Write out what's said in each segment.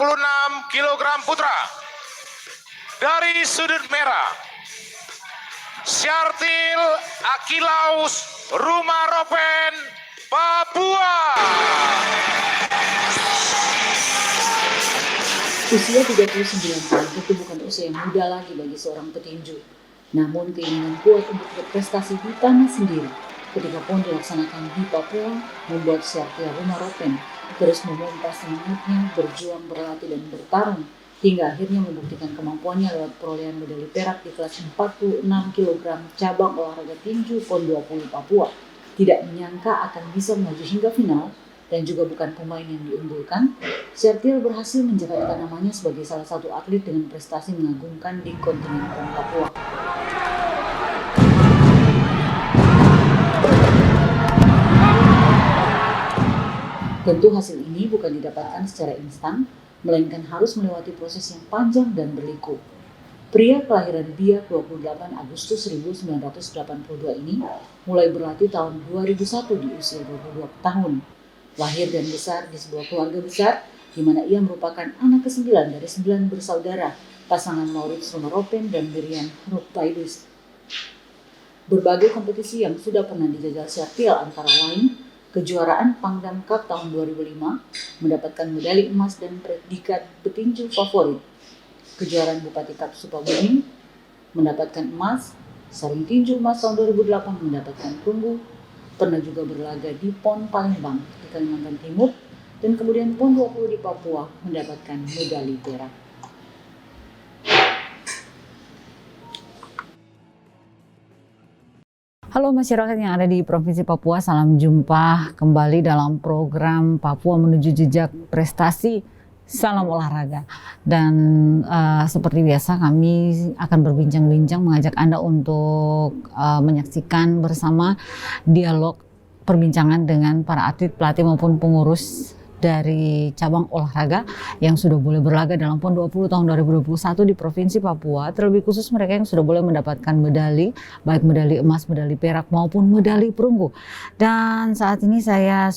kg putra. Dari sudut merah, Syartil Akilaus Rumaropen, Papua. Usia 39 tahun itu bukan usia yang muda lagi bagi seorang petinju. Namun keinginan kuat untuk berprestasi di tanah sendiri ketika PON dilaksanakan di Papua membuat Syartil Rumaropen terus memompas semangatnya berjuang, berlatih dan bertarung hingga akhirnya membuktikan kemampuannya lewat perolehan medali perak di kelas 46 kg cabang olahraga tinju PON 20 Papua. Tidak menyangka akan bisa maju hingga final dan juga bukan pemain yang diunggulkan, Syartil berhasil mencatatkan namanya sebagai salah satu atlet dengan prestasi mengagumkan di kontingen PON Papua. Tentu hasil ini bukan didapatkan secara instan, melainkan harus melewati proses yang panjang dan berliku. Pria kelahiran Biak 28 Agustus 1982 ini mulai berlatih tahun 2001 di usia 22 tahun. Lahir dan besar di sebuah keluarga besar, di mana ia merupakan anak ke-9 dari 9 bersaudara, pasangan Maurits Rumaropen dan Miriam Rukpaidus. Berbagai kompetisi yang sudah pernah dijajal Syartil antara lain kejuaraan Pangdam Cup tahun 2005 mendapatkan medali emas dan predikat petinju favorit. Kejuaraan Bupati Cup Sukabumi mendapatkan emas, Saring Tinju Emas tahun 2008 mendapatkan perunggu, pernah juga berlaga di PON Palembang di Kalimantan Timur, dan kemudian PON 20 di Papua mendapatkan medali perak. Halo masyarakat yang ada di Provinsi Papua, salam jumpa kembali dalam program Papua Menuju Jejak Prestasi, salam olahraga. Dan seperti biasa kami akan berbincang-bincang mengajak Anda untuk menyaksikan bersama dialog perbincangan dengan para atlet, pelatih maupun pengurus dari cabang olahraga yang sudah boleh berlaga dalam PON 20 tahun 2021 di Provinsi Papua, terlebih khusus mereka yang sudah boleh mendapatkan medali, baik medali emas, medali perak maupun medali perunggu. Dan saat ini saya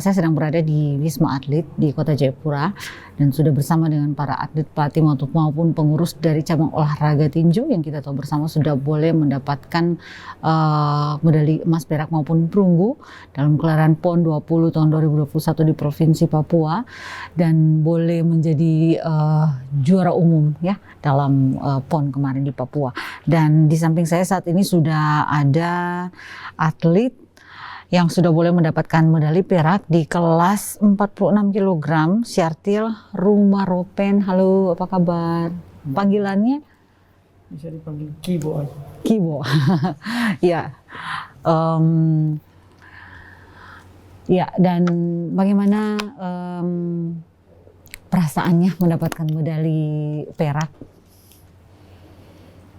sedang berada di Wisma Atlet di Kota Jayapura dan sudah bersama dengan para atlet, pelatih maupun pengurus dari cabang olahraga tinju yang kita tahu bersama sudah boleh mendapatkan medali emas, perak maupun perunggu dalam gelaran PON 20 tahun 2021 di Provinsi Papua dan boleh menjadi juara umum ya dalam PON kemarin di Papua. Dan di samping saya saat ini sudah ada atlet yang sudah boleh mendapatkan medali perak di kelas 46 kg, Syartil Rumaropen. Halo, apa kabar? Panggilannya? Bisa dipanggil Kibo aja. Kibo. Ya. Ya, dan bagaimana perasaannya mendapatkan medali perak?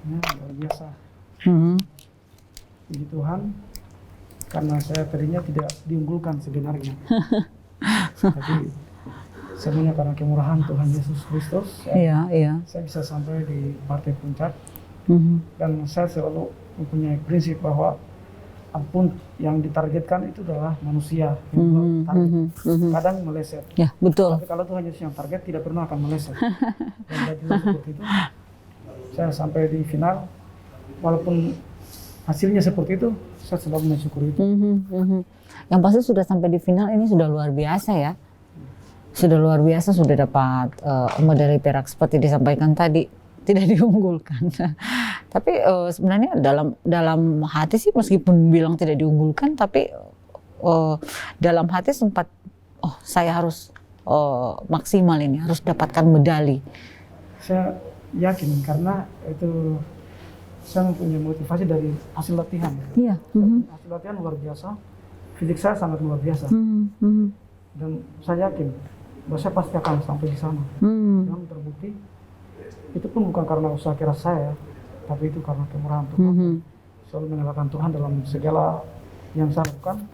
Ya, luar biasa. Puji Tuhan, karena saya tadinya tidak diunggulkan sebenarnya. Tapi semuanya karena kemurahan Tuhan Yesus Kristus. Saya bisa sampai di partai puncak. Dan saya selalu mempunyai prinsip bahwa apapun yang ditargetkan itu adalah manusia yang kadang meleset. Ya, betul. Tapi kalau Tuhan Yesus yang target tidak pernah akan meleset. Dan jelas seperti itu. Saya sampai di final, walaupun hasilnya seperti itu, saya selalu mensyukuri itu. Yang pasti sudah sampai di final ini sudah luar biasa ya. Sudah luar biasa, sudah dapat medali perak seperti disampaikan tadi, tidak diunggulkan. Tapi sebenarnya dalam hati sih meskipun bilang tidak diunggulkan, tapi dalam hati sempat saya harus maksimal ini, harus dapatkan medali. Saya yakin karena itu saya mempunyai motivasi dari hasil latihan. Iya. Hasil latihan luar biasa, fisik saya sangat luar biasa. Dan saya yakin bahwa saya pasti akan sampai di sana. Dan terbukti itu pun bukan karena usaha keras saya, tapi itu karena kemurahan Tuhan. Selalu mengalahkan Tuhan dalam segala yang saya lakukan.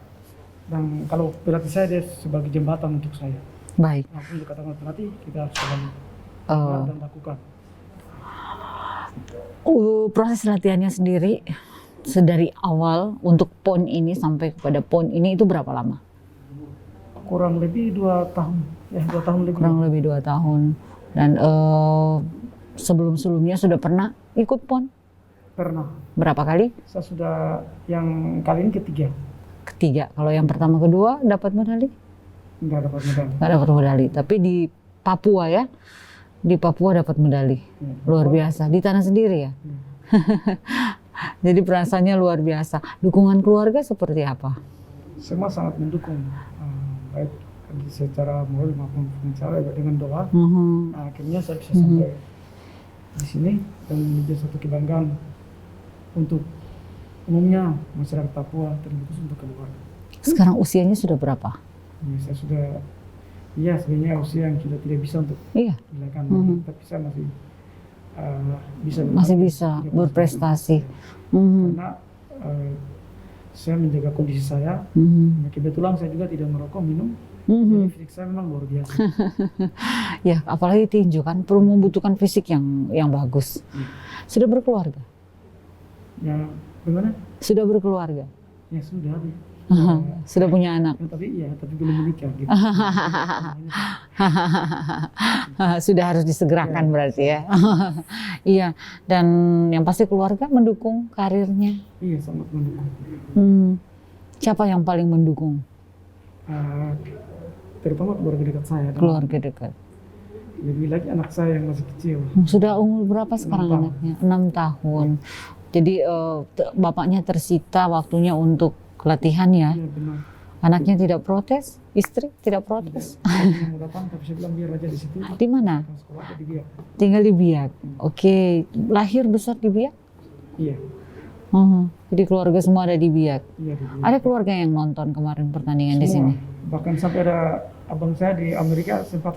Dan kalau pelatih saya, dia sebagai jembatan untuk saya. Baik. Apapun dikatakan pelatih, kita harus selalu dan lakukan. Proses latihannya sendiri dari awal untuk PON ini sampai kepada PON ini itu berapa lama? kurang lebih 2 tahun, ya 2 tahun lebih. Kurang lebih 2 tahun. Dan sebelum-sebelumnya sudah pernah ikut PON? Pernah. Berapa kali? Saya sudah yang kali ini ketiga. Ketiga. Kalau yang pertama kedua dapat medali? Enggak dapat medali. Nggak dapat medali. Tapi di Papua ya, di Papua dapat medali. Luar biasa. Di tanah sendiri ya. Jadi perasaannya luar biasa. Dukungan keluarga seperti apa? Semua sangat mendukung, baik secara moral maupun finansial, dengan doa. Akhirnya saya bisa sampai di sini dan menjadi satu kebanggaan untuk umumnya masyarakat Papua, terlebih untuk keluarga. Sekarang usianya sudah berapa? Ya, saya sudah, ya sebenarnya usia yang sudah tidak bisa untuk dilakukan, tapi saya masih bisa berprestasi. Karena saya menjaga kondisi saya. Kebetulan saya juga tidak merokok, minum. Jadi fisik saya memang luar biasa. Ya, apalagi tinju kan perlu membutuhkan fisik yang bagus. Sudah berkeluarga? Ya, bagaimana? Sudah berkeluarga? Ya sudah. Sudah punya anak? Tapi belum menikah. Gitu. Sudah harus disegerakan berarti ya. Iya, dan yang pasti keluarga mendukung karirnya? Iya, sangat mendukung. Siapa yang paling mendukung? Terutama keluarga dekat saya. Keluarga dekat. Lebih lagi anak saya yang masih kecil. Sudah umur berapa sekarang anaknya? 6 tahun. Jadi bapaknya tersita waktunya untuk latihan ya? Iya, benar. Anaknya tidak protes? Istri tidak protes? Mau datang, tapi saya bilang biar aja di situ. Di mana? Sekolah di Biak. Tinggal di Biak. Oke. Lahir besar di Biak? Iya. Jadi keluarga semua ada di Biak. Iya, di Biak. Ada keluarga yang nonton kemarin pertandingan di sini? Bahkan sampai ada abang saya di Amerika sempat.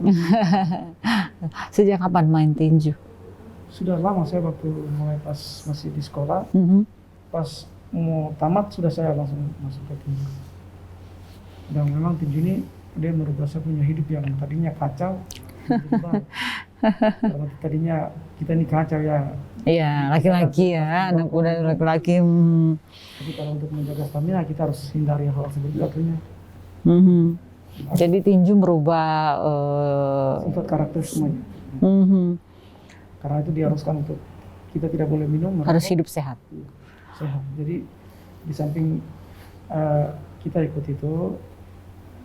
Sejak kapan main tinju? Sudah lama, saya waktu mulai pas masih di sekolah. Pas mau tamat sudah saya langsung masuk ke tinju. Dan memang tinju ini dia merubah saya punya hidup yang tadinya kacau. Karena tadinya kita ini kacau ya. Iya, laki-laki ya, anak muda laki-laki. Tapi kalau untuk menjaga stamina kita harus hindari hal seperti itu akhirnya. Jadi tinju merubah sifat karakter semuanya. Karena itu diharuskan untuk kita tidak boleh minum. Harus hidup sehat. Sehat. Jadi di samping kita ikut itu,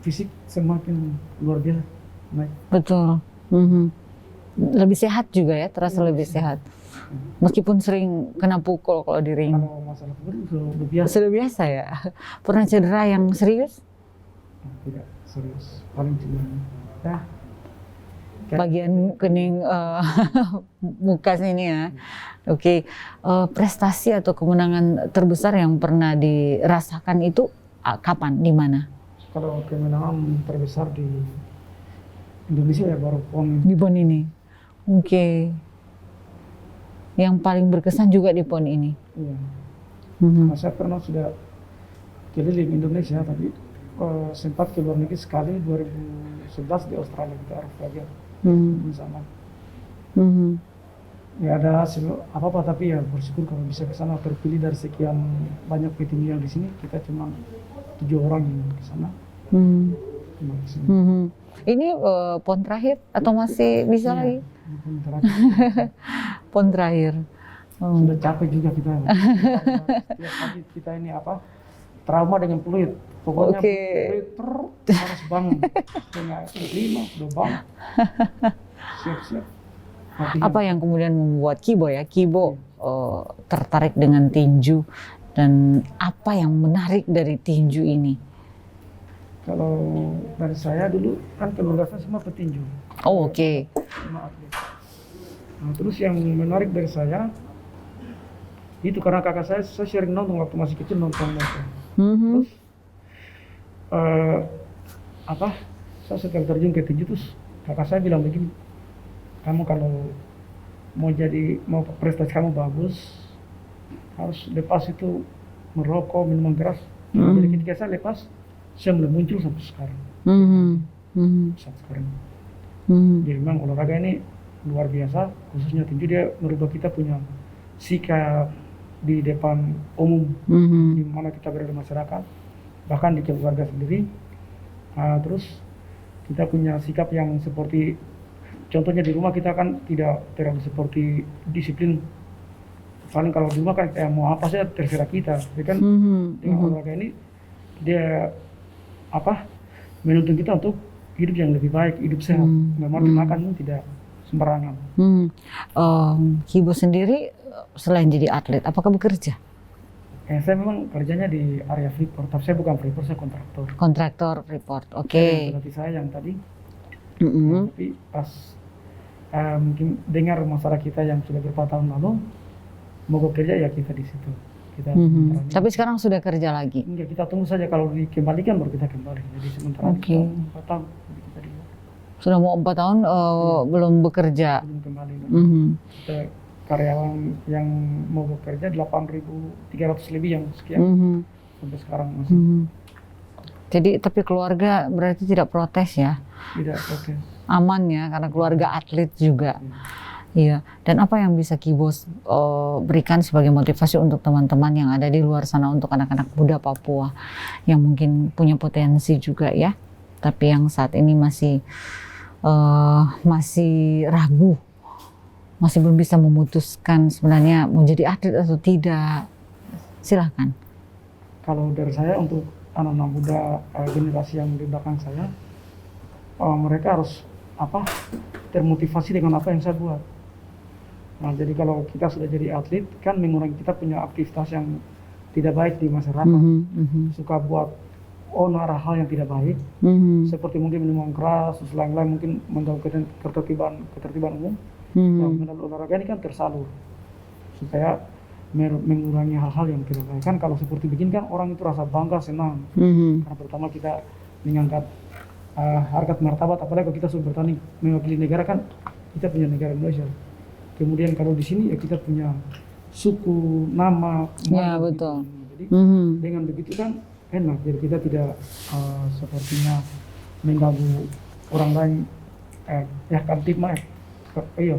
fisik semakin luar biasa naik. Betul. Lebih sehat juga ya, terasa lebih sehat. Meskipun sering kena pukul kalau di ring. Kalau masalah pukul itu sudah biasa. Sudah biasa ya. Pernah cedera yang serius? Tidak serius. Paling cuma ya. Bagian kening muka sini ya. Oke. Prestasi atau kemenangan terbesar yang pernah dirasakan itu kapan, di mana? Kalau kemenangan terbesar di Indonesia ya baru PON. Di PON ini. Oke. Yang paling berkesan juga di PON ini. Iya. Nah, saya pernah sudah keliling Indonesia, tapi sempat ke luar negeri sekali 2011 di Australia kita harus belajar bersama. Ya ada hasil apa-apa, tapi ya bersyukur kalau bisa ke sana, terpilih dari sekian banyak petinju yang di sini, kita cuma 7 orang yang ke sana. Ini PON terakhir atau masih bisa lagi? PON terakhir. PON terakhir. Sudah capek juga kita. Setiap pagi kita ini trauma dengan peluit. Pokoknya peluit harus bangun. Setengah 5 udah bangun. Siap-siap. Apa yang kemudian membuat Kibo tertarik dengan tinju, dan apa yang menarik dari tinju ini? Kalau dari saya dulu kan keluarga saya semua petinju. Oh, oke. Semua atlet. Nah, terus yang menarik dari saya itu karena kakak saya sering nonton waktu masih kecil, nonton. Terus saya setelah terjun ke tinju, terus kakak saya bilang begini, kamu kalau mau prestasi kamu bagus, harus lepas itu merokok, minuman keras. Jadi ketika saya lepas, saya mulai muncul sampai sekarang. Sampai sekarang. Jadi memang olahraga ini luar biasa, khususnya tinju, dia merubah kita punya sikap di depan umum, di mana kita berada di masyarakat, bahkan di keluarga sendiri. Terus kita punya sikap yang seperti, contohnya di rumah kita kan tidak terlalu seperti disiplin. Paling kalau di rumah kan mau apa saja terserah kita. Tapi kan dengan olahraga ini dia menuntun kita untuk hidup yang lebih baik, hidup sehat. Memang makan tidak sembarangan. Kibo sendiri selain jadi atlet, apakah bekerja? Saya memang kerjanya di area Freeport, tapi saya bukan Freeport, saya kontraktor. Kontraktor Freeport, oke. Pelatih saya yang tadi. Tapi pas mungkin dengar masalah kita yang sudah beberapa tahun lalu, mau bekerja ya kita di situ. Kita Tapi sekarang sudah kerja lagi? Enggak, kita tunggu saja kalau dikembalikan baru kita kembali. Jadi sementara kita 4 tahun. Kita di Sudah mau 4 tahun belum bekerja? Belum kembali. Kita karyawan yang mau bekerja 8.300 lebih yang sekian sampai sekarang masih. Jadi tapi keluarga berarti tidak protes ya? Tidak protes. Aman ya karena keluarga atlet juga. Iya. Dan apa yang bisa Kibo berikan sebagai motivasi untuk teman-teman yang ada di luar sana, untuk anak-anak muda Papua yang mungkin punya potensi juga ya, tapi yang saat ini masih ragu, masih belum bisa memutuskan sebenarnya mau jadi atlet atau tidak. Silahkan. Kalau dari saya untuk anak-anak muda generasi yang di belakang saya, mereka harus termotivasi dengan apa yang saya buat. Nah, jadi kalau kita sudah jadi atlet kan mengurangi kita punya aktivitas yang tidak baik di masyarakat. Suka buat hal yang tidak baik, seperti mungkin minuman keras, lain-lain, mungkin mengganggu ketertiban umum. Melalui olahraga ini kan tersalur supaya mengurangi hal-hal yang tidak baik. Kan kalau seperti begini kan orang itu rasa bangga, senang. Karena pertama kita mengangkat harkat martabat, apalagi kalau kita sudah bertanding mewakili negara, kan kita punya negara Indonesia. Kemudian kalau di sini ya kita punya suku, nama, ya betul. Jadi dengan begitu kan enak. Jadi kita tidak sepertinya mengganggu orang lain.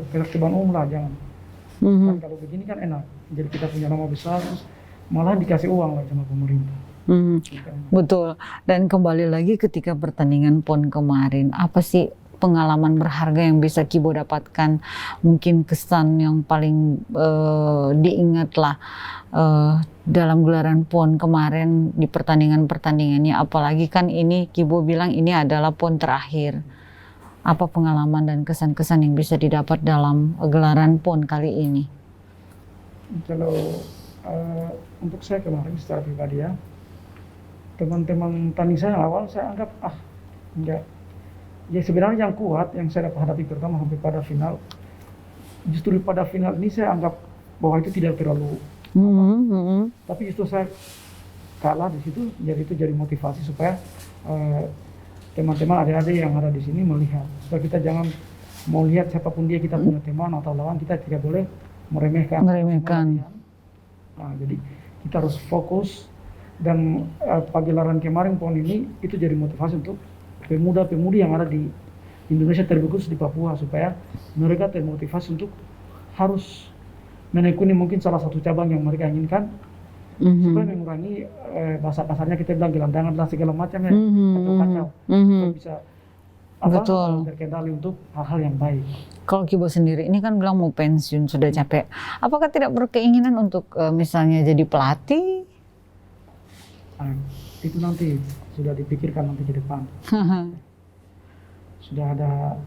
Ketertiban umum lah, jangan. Kan kalau begini kan enak. Jadi kita punya nama besar, terus malah dikasih uang lah sama pemerintah. Betul. Dan kembali lagi ketika pertandingan PON kemarin, apa sih pengalaman berharga yang bisa Kibo dapatkan, mungkin kesan yang paling diingat lah dalam gelaran PON kemarin di pertandingannya, apalagi kan ini Kibo bilang ini adalah PON terakhir. Apa pengalaman dan kesan-kesan yang bisa didapat dalam gelaran PON kali ini? Kalau untuk saya kemarin secara pribadi ya, teman-teman tanding saya awal saya anggap enggak. Ya sebenarnya yang kuat yang saya dapat hadapi pertama sampai pada final, justru pada final ini saya anggap bahwa itu tidak terlalu tapi justru saya kalah di situ, jadi itu jadi motivasi supaya teman-teman adik-adik yang ada di sini melihat, supaya kita jangan mau lihat siapapun dia, kita punya teman atau lawan, kita tidak boleh meremehkan. Nah, jadi kita harus fokus, dan pagelaran kemarin PON ini itu jadi motivasi untuk pemuda-pemudi yang ada di Indonesia, terkhusus di Papua, supaya mereka termotivasi untuk harus menekuni mungkin salah satu cabang yang mereka inginkan, supaya mengurangi bahasa kasarnya kita bilang gelandangan dan segala macamnya, kacau-kacau, supaya bisa terkendali untuk hal-hal yang baik. Kalau Kibo sendiri ini kan bilang mau pensiun, sudah capek, apakah tidak berkeinginan untuk misalnya jadi pelatih? Itu nanti sudah dipikirkan nanti ke depan. Sudah ada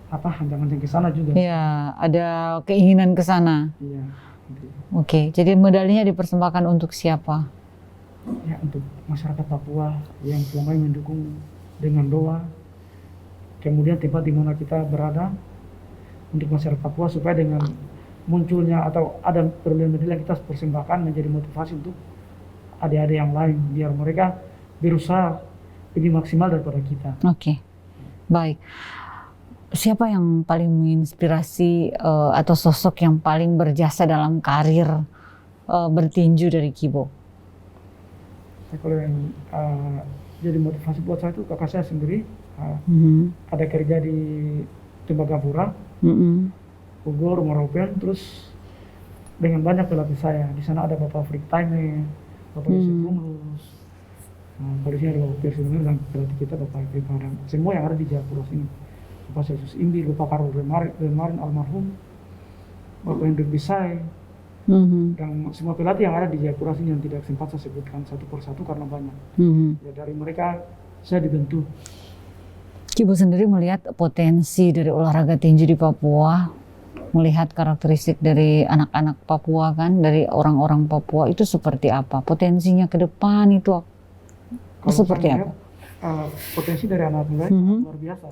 ancaman ke sana juga. Iya, ada keinginan ke sana. Iya. Oke, jadi medalinya dipersembahkan untuk siapa? Ya, untuk masyarakat Papua yang selama ini mendukung dengan doa. Kemudian tempat di mana kita berada untuk masyarakat Papua, supaya dengan munculnya atau ada perolehan medali yang kita persembahkan menjadi motivasi untuk adik-adik yang lain, biar mereka berusaha lebih maksimal daripada kita. Oke, baik. Siapa yang paling menginspirasi atau sosok yang paling berjasa dalam karir bertinju dari Kibo? Kalau yang jadi motivasi buat saya itu kakak saya sendiri, ada kerja di Tembagapura, Bogor, Moropen, terus dengan banyak pelatih saya. Di sana ada Bapak Frik Taime, Bapak Yusuf Rumlus, Kalau di sini ada Bapak Persi dan pelatih kita Bapak Eva dan semua yang ada di Jayapura sini. Bapak Yesus Imbi, Bapak Karol Remarin almarhum, Bapak Hendrik Bisai, dan semua pelatih yang ada di Jayapura sini yang tidak sempat saya sebutkan satu persatu karena banyak. Ya, dari mereka saya dibentuk. Kibo sendiri melihat potensi dari olahraga tinju di Papua, melihat karakteristik dari anak-anak Papua kan, dari orang-orang Papua itu seperti apa? Potensinya ke depan itu seperti apa? Potensi dari anak muda itu luar biasa.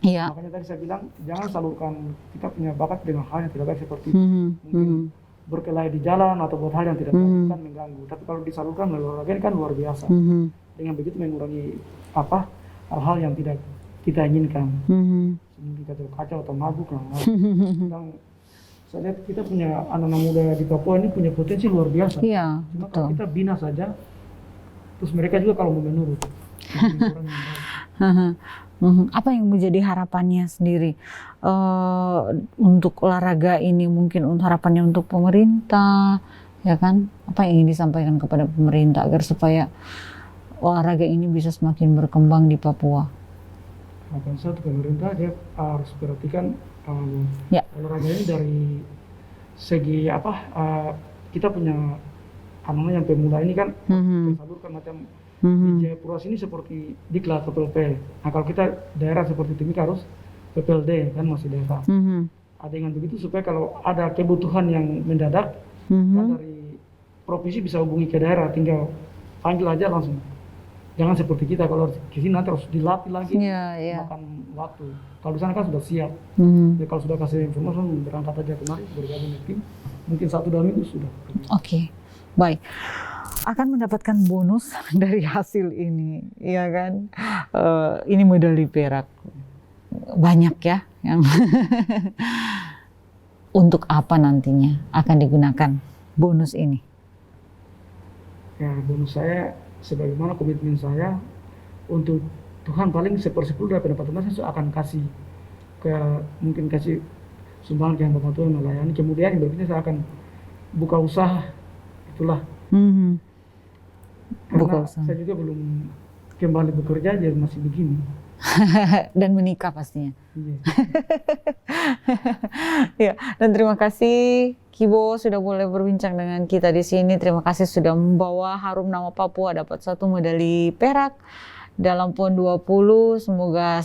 Iya. Makanya tadi saya bilang jangan salurkan kita punya bakat dengan hal yang tidak baik seperti mungkin berkelahi di jalan atau buat hal yang tidak baik kan mengganggu. Tapi kalau disalurkan melalui olahraga ini kan luar biasa. Dengan begitu mengurangi hal-hal yang tidak kita inginkan. Seperti kacau atau mabuk lah. Dan saya lihat kita punya anak-anak muda di Papua ini punya potensi luar biasa. Iya, cuma betul. kalau kita bina saja, terus mereka juga kalau mau menurut. Apa yang menjadi harapannya sendiri untuk olahraga ini? Mungkin harapannya untuk pemerintah, ya kan? Apa yang ingin disampaikan kepada pemerintah agar supaya olahraga ini bisa semakin berkembang di Papua? Harapan saya untuk pemerintah dia harus perhatikan olahraga ini dari segi kita punya yang pemula ini kan tersalurkan macam di Jayapura sini seperti diklat PPLP. Nah kalau kita daerah seperti Timika harus PPLD kan masih daerah. Dengan begitu supaya kalau ada kebutuhan yang mendadak kan dari provinsi bisa hubungi ke daerah, tinggal panggil aja langsung. Jangan seperti kita kalau ke sini nanti harus dilatih lagi, makan waktu. Kalau di sana kan sudah siap. Jadi kalau sudah kasih informasi berangkat aja kemari bergabung di tim, mungkin 1-2 minggu sudah. Oke, baik. Akan mendapatkan bonus dari hasil ini, ya kan? Ini medali perak banyak ya yang untuk apa nantinya akan digunakan bonus ini? Ya bonus saya sebagaimana komitmen saya untuk Tuhan paling 1/10 dari pendapatan saya akan kasih mungkin kasih sumbangan ke hamba Tuhan melayani. Kemudian berikutnya saya akan buka usaha itulah. Karena saya juga belum kembali bekerja jadi masih begini. Dan menikah pastinya. Iya. Ya, dan terima kasih Kibo sudah boleh berbincang dengan kita di sini. Terima kasih sudah membawa harum nama Papua dapat 1 medali perak dalam PON 20. Semoga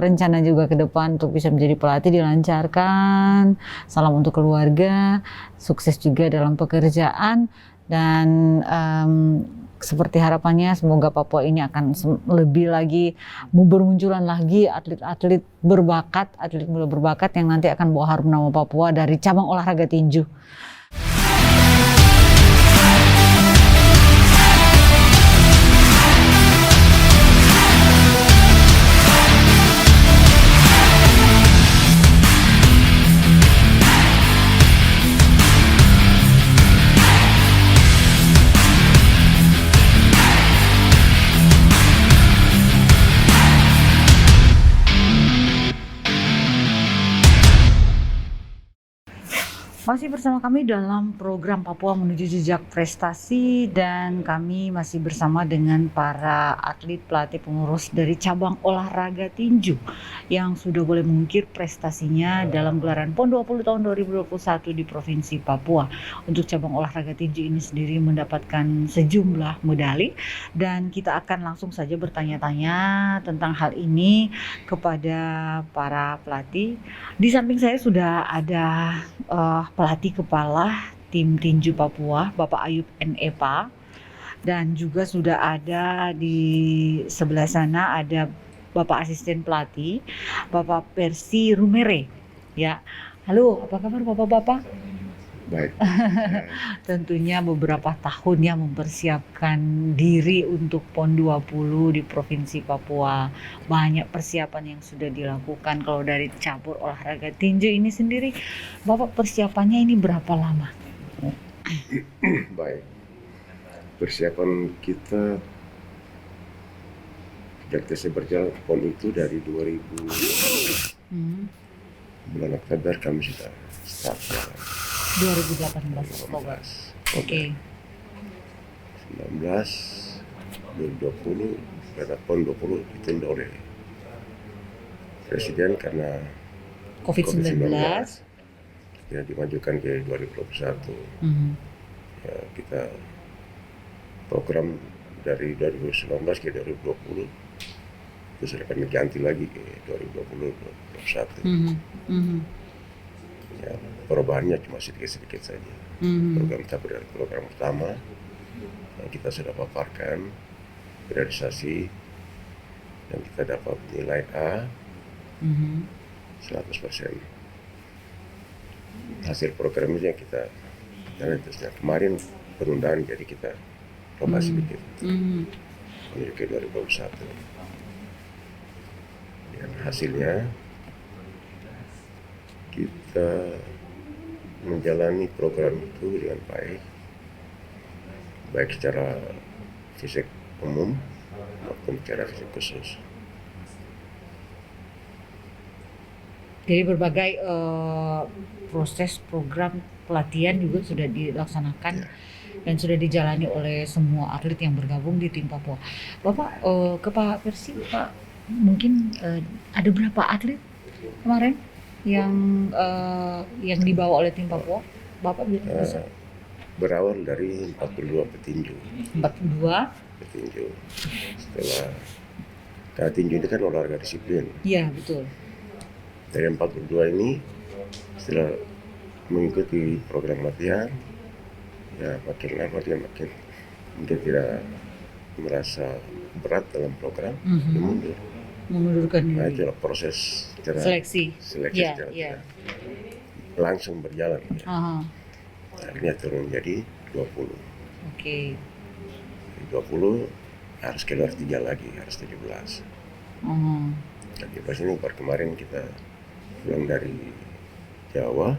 rencana juga ke depan untuk bisa menjadi pelatih dilancarkan. Salam untuk keluarga, sukses juga dalam pekerjaan dan seperti harapannya semoga Papua ini akan lebih lagi bermunculan lagi atlet-atlet berbakat, atlet muda berbakat yang nanti akan bawa harum nama Papua dari cabang olahraga tinju. Masih bersama kami dalam program Papua Menuju Jejak Prestasi dan kami masih bersama dengan para atlet pelatih pengurus dari cabang olahraga tinju yang sudah boleh mengukir prestasinya dalam gelaran PON 20 tahun 2021 di Provinsi Papua. Untuk cabang olahraga tinju ini sendiri mendapatkan sejumlah medali dan kita akan langsung saja bertanya-tanya tentang hal ini kepada para pelatih. Di samping saya sudah ada pelatih kepala tim tinju Papua, Bapak Ayub N.Epa, dan juga sudah ada di sebelah sana ada Bapak asisten pelatih, Bapak Persi Rumere. Ya, halo, apa kabar Bapak-bapak? Baik. Tentunya beberapa tahun ya mempersiapkan diri untuk PON 20 di Provinsi Papua. Banyak persiapan yang sudah dilakukan. Kalau dari cabur olahraga tinju ini sendiri, Bapak persiapannya ini berapa lama? Baik. Persiapan kita sejak saya berjalan ke PON itu dari 2000 bulan Oktober kami sudah start jalan. 2018 Oktober. Oke. 19 2020 pada PON 20 ditunda oleh Presiden karena COVID-19. Ya, dimajukan ke 2021. Ya, kita program dari 2019 ke 2020 itu sudah kami ganti lagi ke 2020-2021. Ya, perubahannya cuma sedikit-sedikit saja. Program tapi dari program utama yang kita sudah paparkan, realisasi, dan kita dapat nilai A 100%. Hasil program ini yang kita kemarin penundaan, jadi kita coba sedikit menuju ke 2021. Dan hasilnya kita menjalani program itu dengan baik secara fisik umum maupun secara fisik khusus. Jadi berbagai proses program pelatihan juga sudah dilaksanakan dan sudah dijalani oleh semua atlet yang bergabung di tim Papua. Bapak ke Pak Persi, Pak, mungkin ada berapa atlet kemarin yang dibawa oleh tim Papua? Bapak bisa? Berawal dari 42 petinju. 42 Petinju. Karena tinju ini kan olahraga disiplin. Iya, betul. Dari 42 ini setelah mengikuti program latihan, ya makin lama dia makin tidak merasa berat dalam program, dia mundur. Mengundurkan Nah, diri. itulah proses Seleksi. Ya, secara ya. langsung berjalan. Ya. Aha. Akhirnya turun jadi 20. Oke. Dari 20 harus keluar 3 lagi, harus 17. Dan 17 ini baru kemarin kita pulang dari Jawa,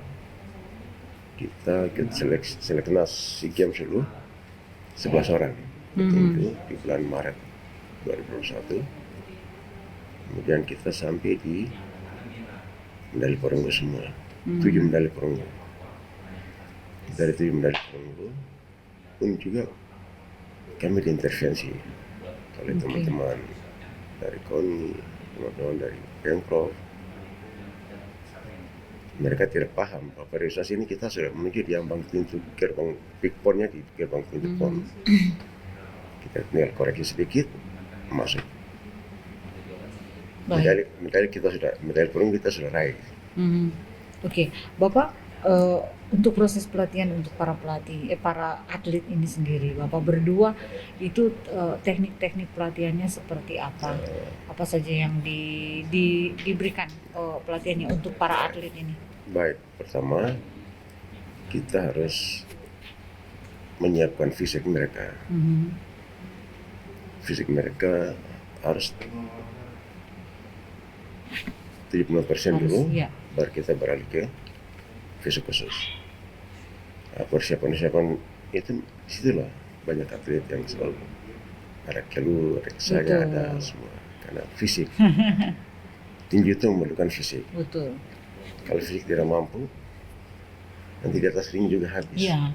kita ikut seleknas SEA Games dulu 11 orang petinju di bulan Maret 2021. Kemudian kita sampai di medali perunggu semua, 7 medali perunggu. Dari 7 medali perunggu pun juga kami diintervensi oleh teman-teman dari KONI, teman-teman dari Pemprov. Mereka tidak paham bahwa periodisasi ini kita sudah menuju di ambang pintu gerbang big pond-nya di gerbang pintu pond. Kita tinggal koreksi sedikit masuk. Medali kita sudah, medali perunggu kita sudah raih. Oke, Bapak untuk proses pelatihan untuk para pelatih, para atlet ini sendiri, Bapak berdua itu teknik-teknik pelatihannya seperti apa? Apa saja yang diberikan pelatihannya untuk para atlet ini? Baik, pertama kita harus menyiapkan fisik mereka. Fisik mereka harus 70% dulu, ya. baru kita beralih ke fisik khusus. Nah, persiapan itu situlah banyak atlet yang selalu ada keluh, ada saya, ada semua karena fisik. Tinju itu memerlukan fisik. Betul. Kalau fisik tidak mampu, nanti di atas ring juga habis. Iya.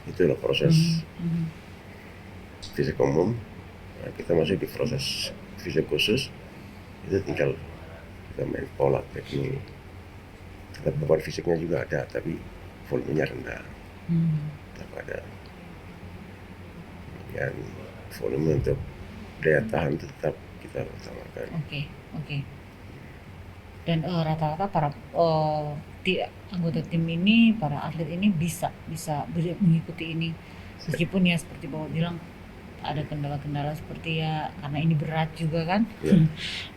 Itulah proses fisik umum. Nah, kita masuk di proses fisik khusus. Itu tinggal kita main pola, teknik. Kita beban fisiknya juga ada, tapi volumenya rendah. Tetap ada. Kemudian volume untuk daya tahan tetap kita utamakan. Oke. Dan rata-rata para anggota tim ini, para atlet ini bisa mengikuti ini, meskipun ya seperti Bapak bilang ada kendala-kendala seperti ya karena ini berat juga kan,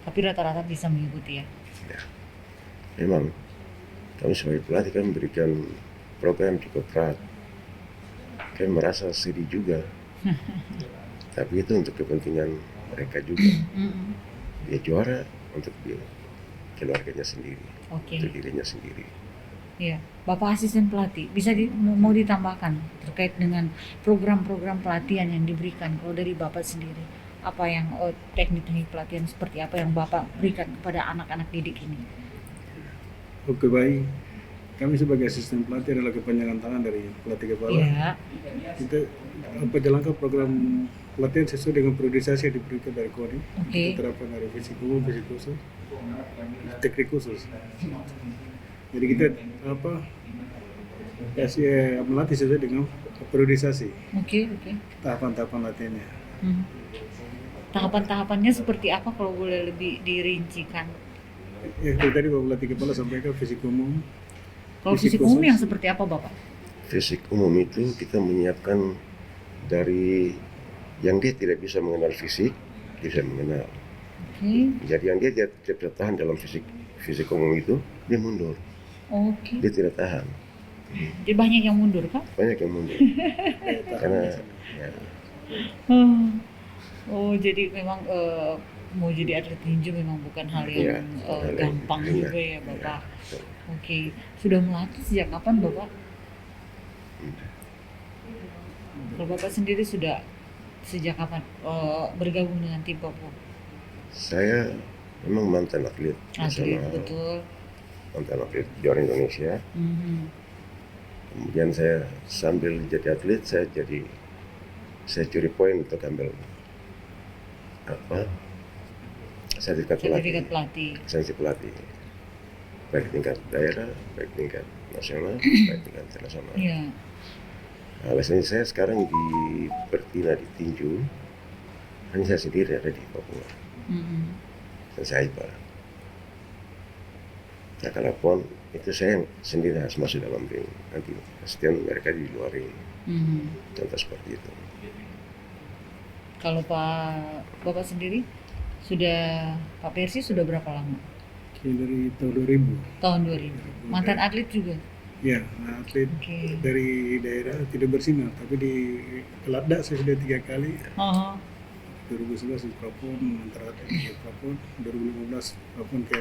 tapi rata-rata bisa mengikuti ya. Memang kami sebagai pelatih kan memberikan program cukup berat, kami merasa sedih juga, tapi itu untuk kepentingan mereka juga. Dia juara untuk dia keluarganya sendiri, untuk dirinya sendiri. Iya, Bapak asisten pelatih bisa mau ditambahkan terkait dengan program-program pelatihan yang diberikan kalau dari Bapak sendiri, apa yang teknik-teknik pelatihan seperti apa yang Bapak berikan kepada anak-anak didik ini? Oke, baik. kami sebagai asisten pelatih adalah kepanjangan tangan dari pelatih kepala. Iya. Kita menjalankan program pelatihan sesuai dengan priorisasi yang diberikan dari KONI. Oke. Kita terapkan dari fisik umum, fisik khusus, teknik khusus. Jadi kita kasih melatih sesuai dengan priorisasi Oke. tahapan-tahapan latihannya. Tahapan-tahapannya seperti apa kalau boleh lebih dirincikan? Ya, itu tadi Bapak pelatih kepala sampaikan fisik umum. Kalau Fisik fisik umum khusus. yang seperti apa, Bapak? Fisik umum itu kita menyiapkan dari yang dia tidak bisa mengenal fisik, dia bisa mengenal. Oke. Jadi yang dia tidak bisa tahan dalam fisik umum itu, dia mundur. Oke. Dia tidak tahan. Jadi banyak yang mundur, Kak? Banyak yang mundur. Karena ya, Oh, jadi memang mau jadi atlet tinju memang bukan hal Iya, yang hal yang gampang ringan. juga ya, Bapak. betul. Oke. Sudah melatih sejak kapan, Bapak? Kalau Bapak sendiri sudah sejak kapan bergabung dengan tim Papua? Saya memang mantan atlet Atlet, nasional, betul. mantan atlet juara Indonesia. Kemudian saya sambil jadi atlet, saya curi poin untuk ambil sertifikat Sertifikat pelatih, pelatih. lisensi pelatih, baik tingkat daerah, baik tingkat nasional, baik tingkat internasional. Iya. Nah, lisensi saya sekarang di Pertina di Tinju, hanya saya sendiri ada di Papua, dan saya IPA. Nah, kalau PON itu saya yang sendiri harus masuk dalam ring, nanti asisten mereka di luar ring, contoh seperti itu. Kalau Bapak sendiri Pak Persi sudah berapa lama? Dari tahun 2000. Tahun 2000. Mantan atlet juga? Ya, atlet Oke. dari daerah tidak bersinar, tapi di Kelatda saya sudah 3 kali. 2011 di Prapon, antara di Prapon, 2015 Prapon ke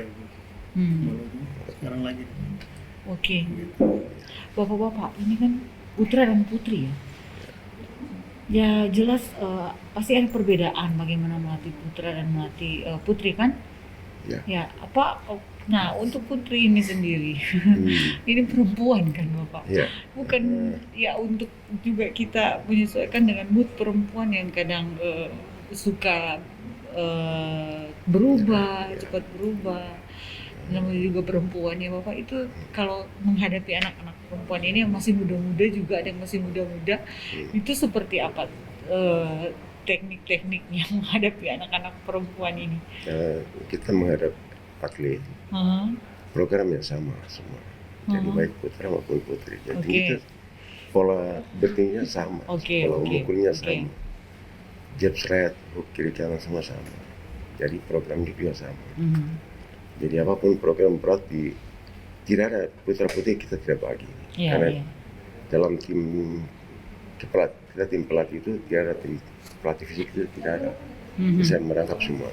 Maluku, sekarang lagi. Oke. Bapak-bapak, ini kan putra dan putri ya? Ya jelas pasti ada perbedaan bagaimana melatih putra dan melatih putri kan? Ya. Ya, nah untuk putri ini sendiri, ini perempuan kan Bapak? Ya. Bukan ya untuk juga kita menyesuaikan dengan mood perempuan yang kadang suka berubah, cepat berubah. Namanya juga perempuan ya Bapak, itu kalau menghadapi anak-anak perempuan ini yang masih muda-muda juga, ada yang masih muda-muda, itu seperti apa teknik-tekniknya menghadapi anak-anak perempuan ini? Kita menghadap atlet, program yang sama semua. Jadi baik putra maupun putri. Jadi itu pola bertingnya sama, pola memukulnya sama. Jab straight, hook kiri kanan semua sama. Jadi program juga sama. Jadi apapun program berat tidak ada putra putri kita tidak bagi. Karena dalam tim pelatih itu tidak ada tim pelatih fisik itu tidak ada. Bisa merangkap semua.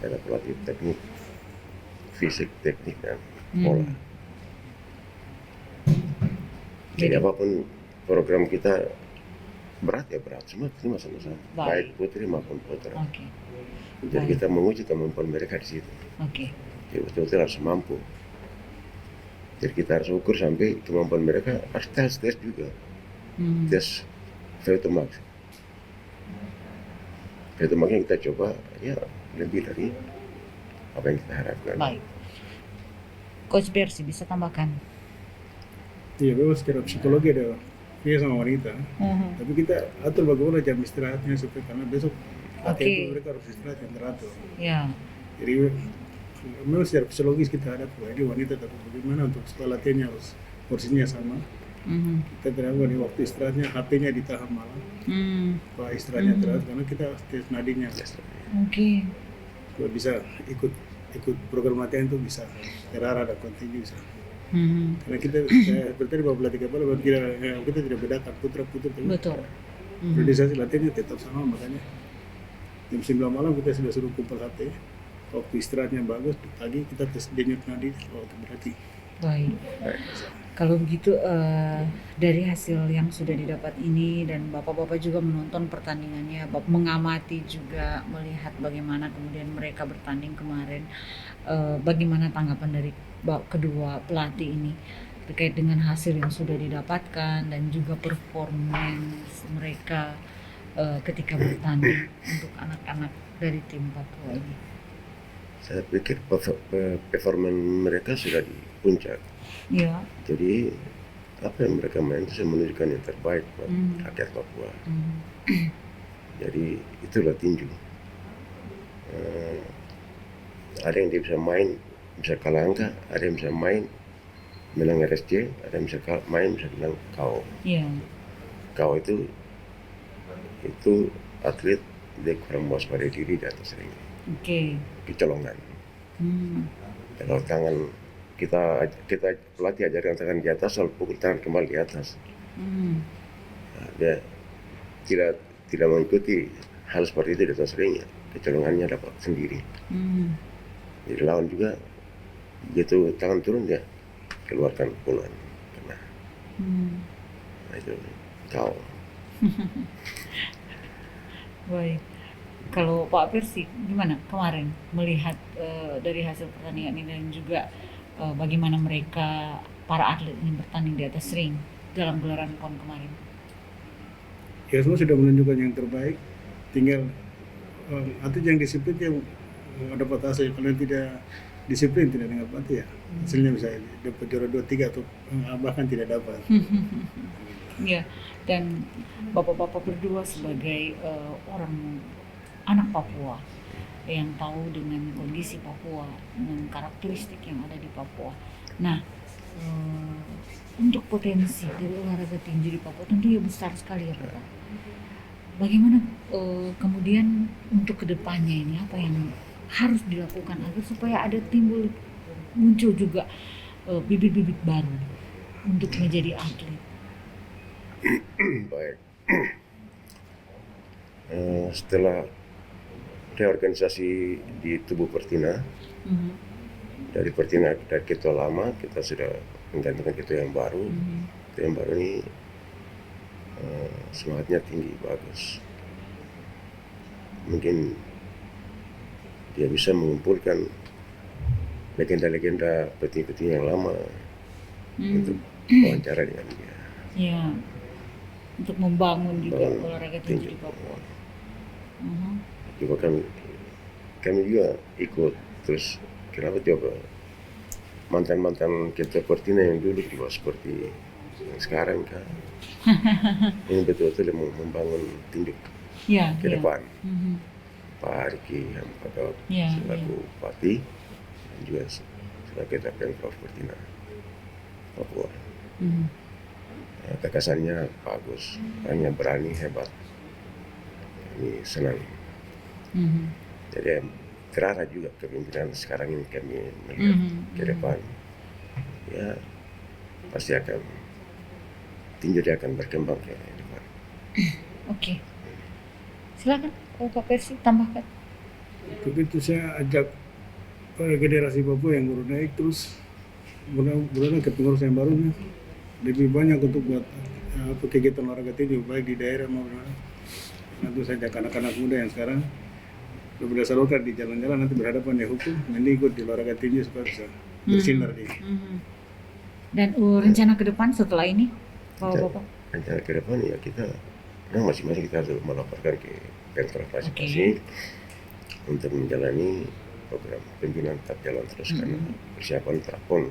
Ada pelatih teknik, fisik, teknik dan pola. Jadi apapun program kita berat ya berat, semua sama-sama. Baik putri maupun putra. Jadi kita menguji kemampuan mereka di situ. Jadi betul-betul harus mampu. Jadi kita harus ukur sampai kemampuan mereka, harus tes juga. Tes VO2max. VO2max yang kita coba ya lebih dari apa yang kita harapkan. Baik. Coach Persi bisa tambahkan? Iya, memang secara psikologi ada pria sama wanita. Tapi kita atur bagaimana jam istirahatnya supaya karena besok latihan mereka harus istirahat yang teratur. Ya. Jadi memang secara psikologis kita ada ini wanita, tapi bagaimana untuk setelah latihannya harus porsinya sama. Kita terapkan di waktu istirahatnya HP-nya ditahan malam. Pak istirahatnya teratur karena kita tes nadinya. Kalau bisa ikut program latihan itu bisa terarah dan kontinu bisa. Karena kita seperti tadi Bapak pelatih kepala kita tidak bedakan putra putri. Betul. Priorisasi latihannya tetap sama, makanya jam 9 malam kita sudah suruh kumpul HP. Waktu istirahatnya bagus, pagi kita tes denyut nadi waktu berarti. Baik. Kalau begitu dari hasil yang sudah didapat ini dan bapak-bapak juga menonton pertandingannya, mengamati juga melihat bagaimana kemudian mereka bertanding kemarin, bagaimana tanggapan dari kedua pelatih ini terkait dengan hasil yang sudah didapatkan dan juga performance mereka ketika bertanding untuk anak-anak dari tim Papua ini? Saya pikir performa mereka sudah di puncak. Ya. Jadi apa yang mereka main itu menunjukkan yang terbaik buat rakyat Papua. Jadi itulah tinju. Ada yang dia bisa main, bisa kalah angka, ada yang bisa main menang RSC, ada yang bisa main bisa menang KO. Yeah. KO itu atlet dia kurang waspada diri di atas ring. Kecolongan. Kalau tangan kita pelatih ajarkan tangan di atas, lalu pukul tangan kembali di atas. Nah, dia tidak mengikuti hal seperti itu di atas ringnya, kecolongannya dapat sendiri. Jadi lawan juga begitu tangan turun dia keluarkan pukulan kena. Nah, itu KO. Baik. Kalau Pak Persi gimana kemarin melihat dari hasil pertandingan ini dan juga bagaimana mereka para atlet ini bertanding di atas ring dalam gelaran PON kemarin? Ya, semua sudah menunjukkan yang terbaik. Tinggal atlet yang disiplin yang dapat hasil. Kalau yang tidak disiplin tidak dengan pelatih ya hasilnya bisa dapat juara 2-3 atau bahkan tidak dapat. Ya, dan bapak-bapak berdua sebagai orang anak Papua yang tahu dengan kondisi Papua, dengan karakteristik yang ada di Papua. Nah, untuk potensi dari olahraga tinju di Papua tentunya besar sekali ya Bapak. Bagaimana kemudian untuk kedepannya ini apa yang harus dilakukan agar supaya ada muncul juga bibit-bibit baru untuk menjadi atlet? Baik. Setelah reorganisasi di tubuh Pertina, dari Pertina dari ketua lama kita sudah menggantikan ketua yang baru. Ketua yang baru ini semangatnya tinggi, bagus. Mungkin dia bisa mengumpulkan legenda-legenda petinju-petinju yang lama untuk wawancara dengan dia. Ya, untuk membangun juga olahraga tinju di Papua. Juga kami juga ikut, terus kenapa coba mantan-mantan ketua Pertina yang dulu juga seperti yang sekarang kan. Ini betul-betul membangun tinju ke depan. Pak Riki Hampadot selaku Bupati dan juga sebagai Pemprov Pertina Papua. Gagasannya bagus, hanya berani, hebat. Kami senang. Jadi terarah juga kepemimpinan sekarang ini kami melihat ke depan. Ya pasti akan tinju dia akan berkembang ke depan. Oke. Silakan Pak Persi tambahkan. Begitu saya ajak generasi Papua yang baru naik, terus mudah-mudahan kepengurusan yang barunya lebih banyak untuk buat kegiatan olahraga tinju baik di daerah maupun nanti saya ajak anak-anak muda yang sekarang udah salurkan di jalan-jalan nanti berhadapan di hukum, nanti ikut di olahraga tinju supaya bisa bersinar di. Dan rencana ke depan setelah ini, Bapak? Rencana ke depan ya kita masing-masing kita harus melaporkan ke Pemprov masing-masing untuk menjalani program pimpinan tetap jalan terus karena persiapan Prapon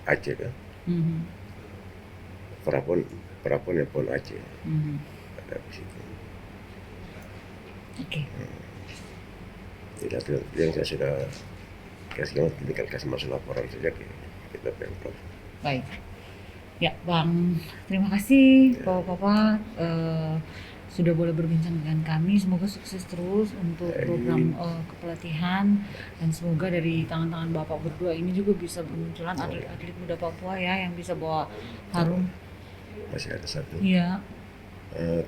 Aceh kan. Prapon ya PON Aceh ada di situ. Tidak yang saya sudah kasih tinggal kasih masuk laporan saja ke kita Pemprov. Baik. Ya, Bang, terima kasih Bapak-bapak sudah boleh berbincang dengan kami. Semoga sukses terus untuk program kepelatihan dan semoga dari tangan-tangan Bapak berdua ini juga bisa bermunculan atlet-atlet muda Papua ya yang bisa bawa harum. Masih ada satu. Iya.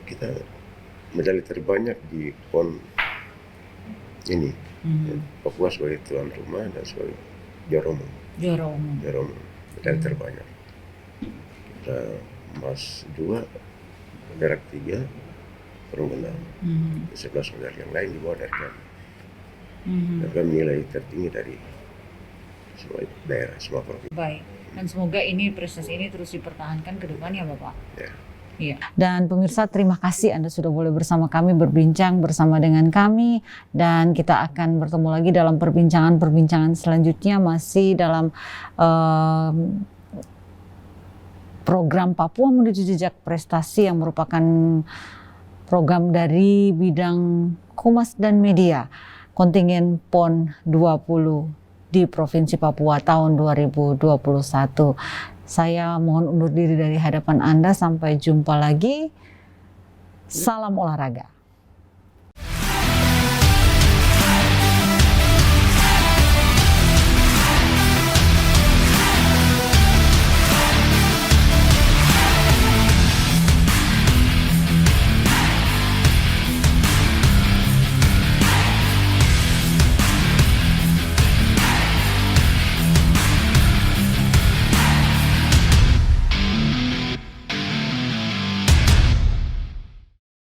Kita medali terbanyak di PON ini. Papua sebagai tuan rumah dan sebagai juara umum. Medali terbanyak. Kita emas 2, perak 3, perunggu 6. 11 medali yang lain di bawah dari kami. Dan kami nilai tertinggi dari semua daerah, semua provinsi. Baik, dan semoga ini prestasi ini terus dipertahankan ke depannya Bapak. Ya. Iya. Dan pemirsa, terima kasih Anda sudah boleh bersama kami, berbincang bersama dengan kami, dan kita akan bertemu lagi dalam perbincangan selanjutnya masih dalam program Papua Menuju Jejak Prestasi yang merupakan program dari bidang Humas dan Media kontingen PON 20 di Provinsi Papua tahun 2021. Saya mohon undur diri dari hadapan Anda, sampai jumpa lagi. Salam olahraga.